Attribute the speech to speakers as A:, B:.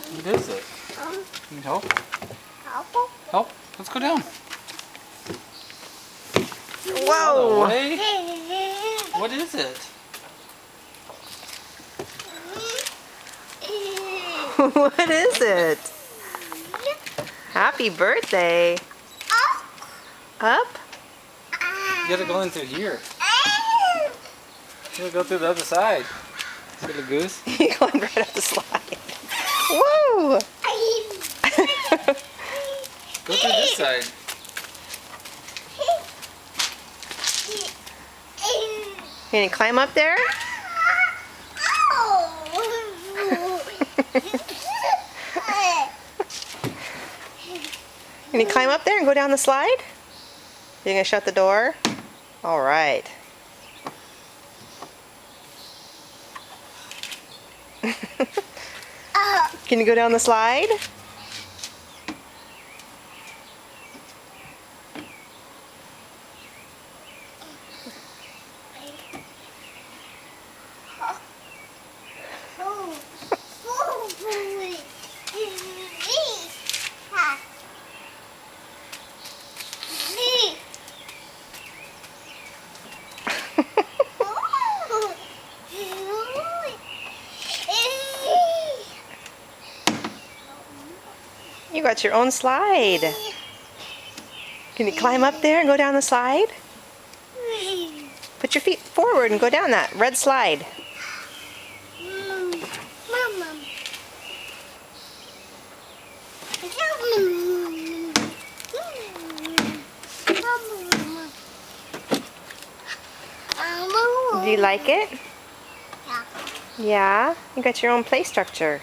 A: What is it? Need help?
B: Help?
A: Help? Let's go down.
C: Whoa!
A: What is it?
C: What is it? Happy birthday. Up?
A: You gotta go in through here. You gotta go through the other side. See the goose?
C: You're going right up the slide. Whoa!
A: Go through this side.
C: Can you climb up there? Can you climb up there and go down the slide? You're gonna shut the door? All right. Can you go down the slide? You got your own slide. Can you climb up there and go down the slide? Put your feet forward and go down that red slide. Do you like it?
B: Yeah.
C: Yeah? You got your own play structure.